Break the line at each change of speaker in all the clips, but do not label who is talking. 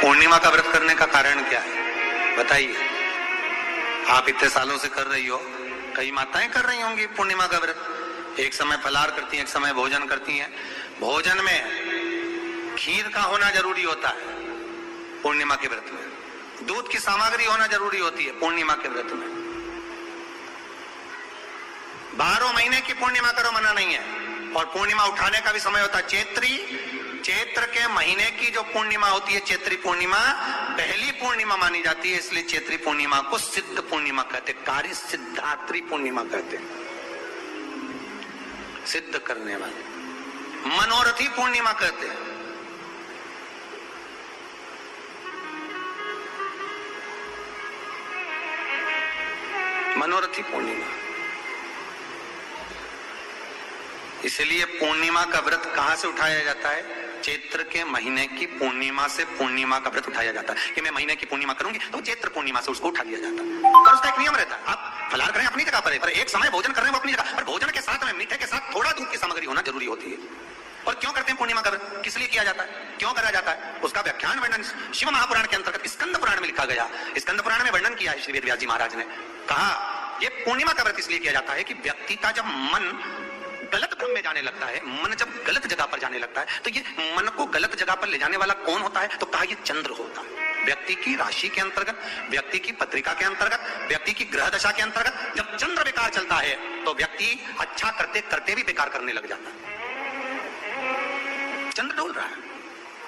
पूर्णिमा का व्रत करने का कारण क्या है बताइए? आप इतने सालों से कर रही हो, कई माताएं कर रही होंगी पूर्णिमा का व्रत। एक समय फलाहार करती हैं, एक समय भोजन करती हैं। भोजन में खीर का होना जरूरी होता है पूर्णिमा के व्रत में। दूध की सामग्री होना जरूरी होती है पूर्णिमा के व्रत में। 12 महीने की पूर्णिमा करो, मना नहीं है। और पूर्णिमा उठाने का भी समय होता है। चैत्र के महीने की जो पूर्णिमा होती है, चैत्री पूर्णिमा पहली पूर्णिमा मानी जाती है, इसलिए चैत्री पूर्णिमा को सिद्ध पूर्णिमा कहते, कार्य सिद्धात्री पूर्णिमा कहते, सिद्ध करने वाले, मनोरथी पूर्णिमा कहते हैं। मनोरथी पूर्णिमा। इसलिए पूर्णिमा का व्रत कहां से उठाया जाता है? चैत्र के महीने की पूर्णिमा से पूर्णिमा का व्रत उठाया जाता है। कि मैं महीने की पूर्णिमा करूंगी तो चैत्र पूर्णिमा से उसको उठा लिया जाता है। और उसका एक नियम रहता है, आप फलाहार करें अपनी जगह पर एक समय भोजन कर रहे हैं वो अपनी जगह पर, भोजन के साथ में मीठे के साथ थोड़ा दूध की सामग्री होना जरूरी होती है। और क्यों करते हैं पूर्णिमा का व्रत? किस लिए किया जाता है, क्यों करा जाता है? उसका व्याख्यान वर्णन शिव महापुराण के अंतर्गत स्कंद पुराण में लिखा गया। स्कंद पुराण में वर्णन किया है श्री वेद व्यास जी महाराज ने। कहा ये पूर्णिमा का व्रत इसलिए किया जाता है कि व्यक्ति का जब मन गलत भ्रम में जाने लगता है, मन जब गलत जगह पर जाने लगता है, तो ये मन को गलत जगह पर ले जाने वाला कौन होता है? तो कहा ये चंद्र होता है। व्यक्ति की राशि के अंतर्गत, व्यक्ति की पत्रिका के अंतर्गत, व्यक्ति की ग्रह दशा के अंतर्गत जब चंद्र बेकार चलता है तो व्यक्ति अच्छा करते करते भी बेकार करने लग जाता है। चंद्र डोल रहा है।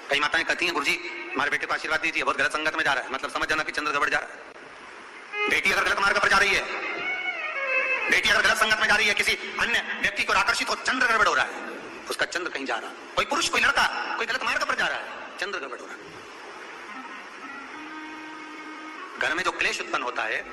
कई माताएं कहती हैं गुरुजी हमारे बेटे को आशीर्वाद दीजिए, बहुत गलत संगत में जा रहा है। मतलब समझ जाना कि चंद्र गड़बड़ जा रहा है। बेटी अगर गलत मार्ग पर जा रही है, बेटी अगर गलत संगत में जा रही है, किसी अन्य व्यक्ति को आकर्षित हो, चंद्र गड़बड़ हो रहा है, उसका चंद्र कहीं जा रहा है। कोई पुरुष, कोई लड़का, कोई गलत मार्ग पर जा रहा है, चंद्र गड़बड़ हो रहा है। घर में जो क्लेश उत्पन्न होता है,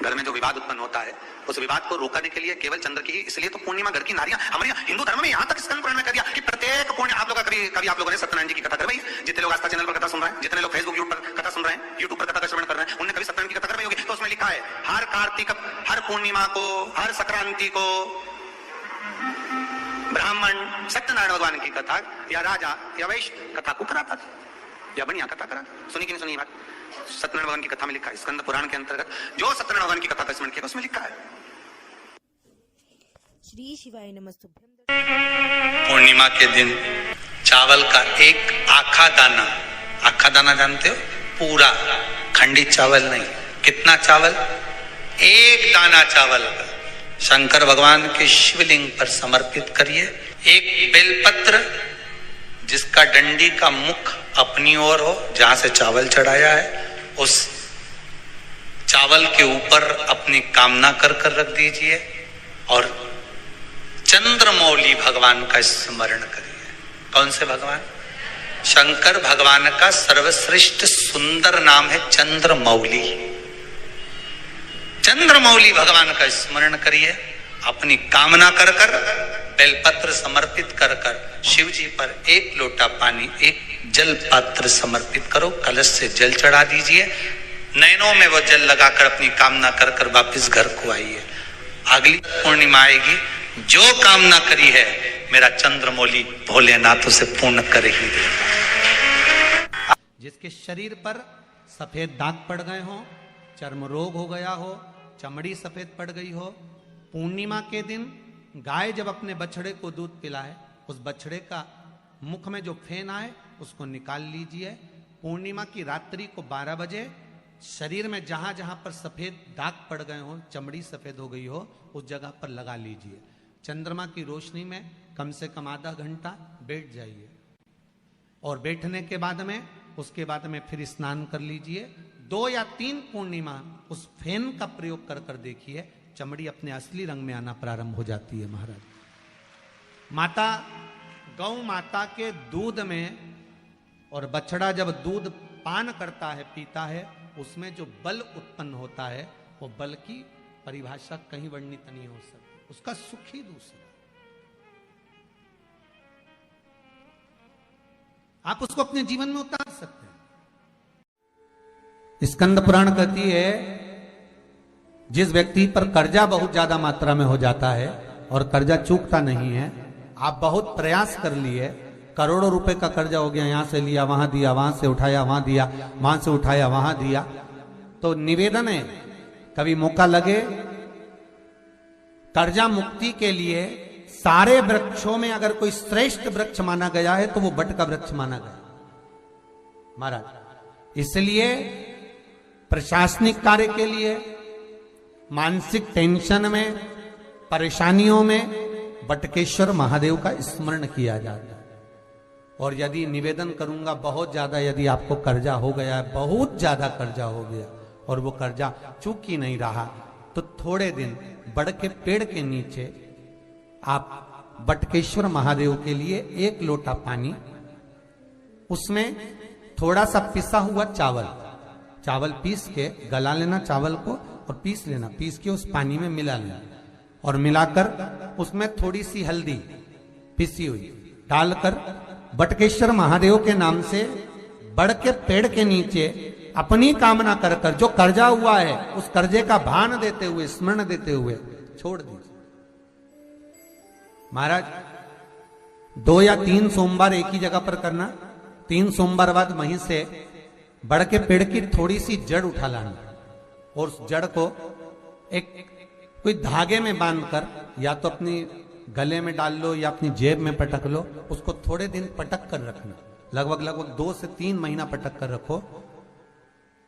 घर में जो विवाद उत्पन्न होता है, उस विवाद को रोकने के लिए केवल चंद्र की ही, इसलिए तो पूर्णिमा घर की नारियां, हमारे हिंदू धर्म में यहां तक स्कंद पुराण में कर दिया कि प्रत्येक पूर्णिमा, आप लोग कभी आप लोगों ने सत्यनारायण जी की कथा करवाई? जितने लोग आस्था चैनल पर कथा सुन रहे हैं, जितने लोग फेसबुक यूट्यूब पर कथा सुन रहे हैं, यूट्यूब पर कथा का श्रवण कर रहे हैं, उन्होंने कभी सत्यनारायण की कथा करवाई होगी? तो उसमें लिखा है हर कार्तिक, हर पूर्णिमा को, हर संक्रांति को ब्राह्मण सत्यनारायण भगवान की कथा या राजा या वैश्य कथा को कराता था, या बढ़िया कथा कराता। सुनी कि नहीं सुनी बात? सत्यनारायण भगवान की कथा में लिखा है, स्कंद पुराण के अंतर्गत जो सत्यनारायण भगवान की कथा का स्मरण किया उसमें लिखा है।
श्री शिवाय नमस्तुभ्यं।
पूर्णिमा के दिन चावल का एक आखा दाना जानते हो? पूरा खंडित चावल नहीं। कितना चावल? एक दाना चावल का शंकर भगवान के शिवलिंग पर समर्पित करिए। एक बेलपत्र जिसका डंडी का मुख अपनी ओर हो, जहां से चावल चढ़ाया है, उस चावल के ऊपर अपनी कामना कर रख दीजिए और चंद्रमौली भगवान का स्मरण करिए। कौन से भगवान? शंकर भगवान का सर्वश्रेष्ठ सुंदर नाम है चंद्रमौली। चंद्रमौली भगवान का स्मरण करिए। अपनी कामना कर बेलपत्र समर्पित कर शिव जी पर एक लोटा पानी, एक जल पात्र समर्पित करो, कलश से जल चढ़ा दीजिए। नयनों में वो जल लगाकर अपनी कामना कर वापिस घर को आइए। अगली पूर्णिमा आएगी, जो कामना करी है मेरा चंद्रमौली भोलेनाथ उसे पूर्ण कर ही देगा।
जिसके शरीर पर सफेद दाग पड़ गए हो, चर्म रोग हो गया हो, चमड़ी सफेद पड़ गई हो, पूर्णिमा के दिन गाय जब अपने बछड़े को दूध पिलाए, उस बछड़े का मुख में जो फेन आए उसको निकाल लीजिए। पूर्णिमा की रात्रि को 12 बजे शरीर में जहां जहां पर सफेद दाग पड़ गए हो, चमड़ी सफेद हो गई हो, उस जगह पर लगा लीजिए। चंद्रमा की रोशनी में कम से कम आधा घंटा बैठ जाइए और बैठने के बाद में उसके बाद में फिर स्नान कर लीजिए। 2 या 3 पूर्णिमा उस फेन का प्रयोग कर देखिए, चमड़ी अपने असली रंग में आना प्रारंभ हो जाती है। महाराज, माता गौ माता के दूध में, और बछड़ा जब दूध पान करता है, पीता है, उसमें जो बल उत्पन्न होता है, वो बल की परिभाषा कहीं वर्णित नहीं हो सकती। उसका सुख ही दूसरा। आप उसको अपने जीवन में उतार सकते हैं। स्कंद पुराण कहती है जिस व्यक्ति पर कर्जा बहुत ज्यादा मात्रा में हो जाता है और कर्जा चूकता नहीं है, आप बहुत प्रयास कर लिए, करोड़ों रुपए का कर्जा हो गया, यहां से लिया वहां दिया, वहां से उठाया वहां दिया, वहां से उठाया वहां दिया। तो निवेदन है, कभी मौका लगे कर्जा मुक्ति के लिए सारे वृक्षों में अगर कोई श्रेष्ठ वृक्ष माना गया है तो वो बट का वृक्ष माना गया महाराज। इसलिए प्रशासनिक कार्य के लिए, मानसिक टेंशन में, परेशानियों में बटकेश्वर महादेव का स्मरण किया जाता है। और यदि निवेदन करूंगा बहुत ज्यादा, यदि आपको कर्जा हो गया है, बहुत ज्यादा कर्जा हो गया और वो कर्जा चूक ही नहीं रहा, तो थोड़े दिन बड़ के पेड़ के नीचे आप बटकेश्वर महादेव के लिए 1 लोटा पानी, उसमें थोड़ा सा पिसा हुआ चावल पीस के गला लेना चावल को और पीस लेना, पीस के उस पानी में मिला लेना और मिलाकर उसमें थोड़ी सी हल्दी पिसी हुई डालकर बटकेश्वर महादेव के नाम से बड़ के पेड़ के नीचे अपनी कामना कर कर जो कर्जा हुआ है उस कर्जे का भान देते हुए, स्मरण देते हुए छोड़ दीजिए। महाराज 2 या 3 सोमवार एक ही जगह पर करना, 3 सोमवार बाद वहीं से बड़ के पेड़ की थोड़ी सी जड़ उठा लाना और उस जड़ को एक कोई धागे में बांधकर या तो अपनी गले में डाल लो या अपनी जेब में पटक लो, उसको थोड़े दिन पटक कर रखना, लगभग 2 से 3 महीना पटक कर रखो।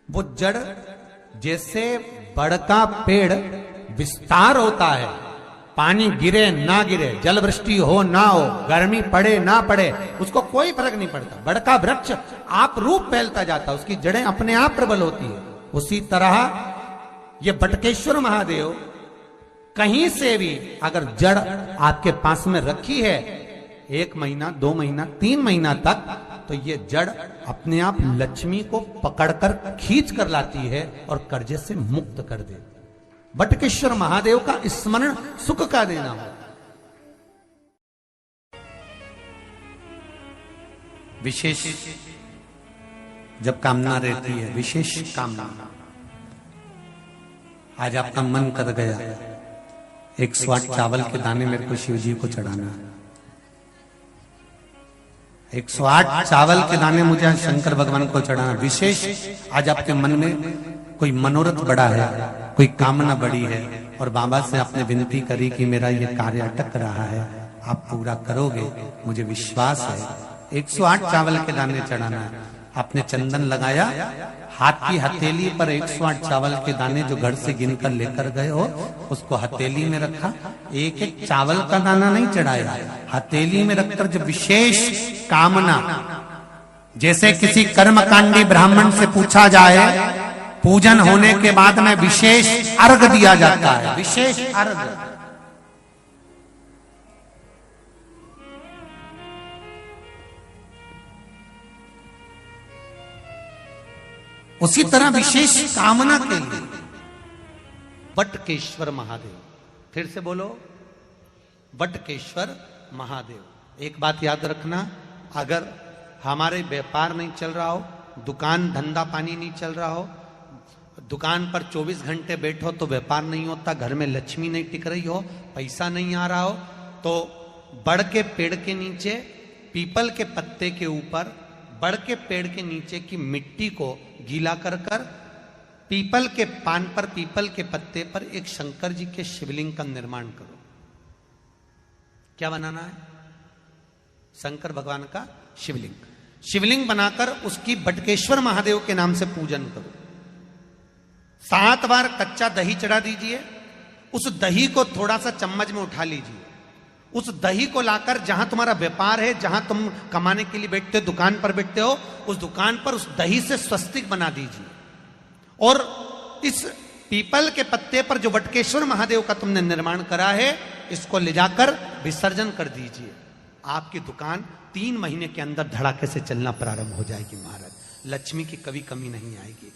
वो जड़ जैसे बड़ का पेड़ विस्तार होता है, पानी गिरे ना गिरे, जल वृष्टि हो ना हो, गर्मी पड़े ना पड़े, उसको कोई फर्क नहीं पड़ता। बड़ का वृक्ष आप रूप फैलता जाता है, उसकी जड़ें अपने आप प्रबल होती है। उसी तरह ये बटकेश्वर महादेव कहीं से भी अगर जड़ आपके पास में रखी है 1 महीना, 2 महीना, 3 महीना तक, तो ये जड़ अपने आप लक्ष्मी को पकड़कर खींच कर लाती है और कर्जे से मुक्त कर देती। बटकेश्वर महादेव का स्मरण सुख का देना हो। विशेष जब कामना रहती है, विशेष कामना, आज आपका मन कर गया 108 चावल के दाने मेरे को शिव जी को चढ़ाना है, 108 चावल के दाने मुझे शंकर भगवान को चढ़ाना। विशेष आज आपके मन में कोई मनोरथ बड़ा है, कोई कामना बड़ी है और बाबा से आपने विनती करी कि मेरा ये कार्य अटक रहा है, आप पूरा करोगे, मुझे विश्वास है। 108 चावल के दाने चढ़ाना है। आपने चंदन लगाया, हाथ की हथेली पर 108 चावल के दाने जो घर से गिनकर लेकर गए हो उसको हथेली में रखा। एक एक चावल का दाना नहीं चढ़ाया, हथेली में रखकर जो विशेष कामना, जैसे किसी कर्मकांडी ब्राह्मण से पूछा जाए, पूजन होने के बाद में विशेष अर्घ दिया जाता है, विशेष अर्घ। उसी तरह विशेष कामना के लिए बटकेश्वर महादेव, फिर से बोलो बटकेश्वर महादेव। एक बात याद रखना, अगर हमारे व्यापार नहीं चल रहा हो, दुकान धंधा पानी नहीं चल रहा हो, दुकान पर 24 घंटे बैठो तो व्यापार नहीं होता, घर में लक्ष्मी नहीं टिक रही हो, पैसा नहीं आ रहा हो, तो बड़ के पेड़ के नीचे, पीपल के पत्ते के ऊपर, बड़ के पेड़ के नीचे की मिट्टी को गीला कर कर पीपल के पान पर, पीपल के पत्ते पर एक शंकर जी के शिवलिंग का निर्माण करो। क्या बनाना है? शंकर भगवान का शिवलिंग। शिवलिंग बनाकर उसकी बटकेश्वर महादेव के नाम से पूजन करो। 7 बार कच्चा दही चढ़ा दीजिए। उस दही को थोड़ा सा चम्मच में उठा लीजिए। उस दही को लाकर जहां तुम्हारा व्यापार है, जहां तुम कमाने के लिए बैठते हो, दुकान पर बैठते हो, उस दुकान पर उस दही से स्वस्तिक बना दीजिए और इस पीपल के पत्ते पर जो बटकेश्वर महादेव का तुमने निर्माण करा है, इसको ले जाकर विसर्जन कर दीजिए। आपकी दुकान 3 महीने के अंदर धड़ाके से चलना प्रारंभ हो जाएगी महाराज। लक्ष्मी की कभी कमी नहीं आएगी।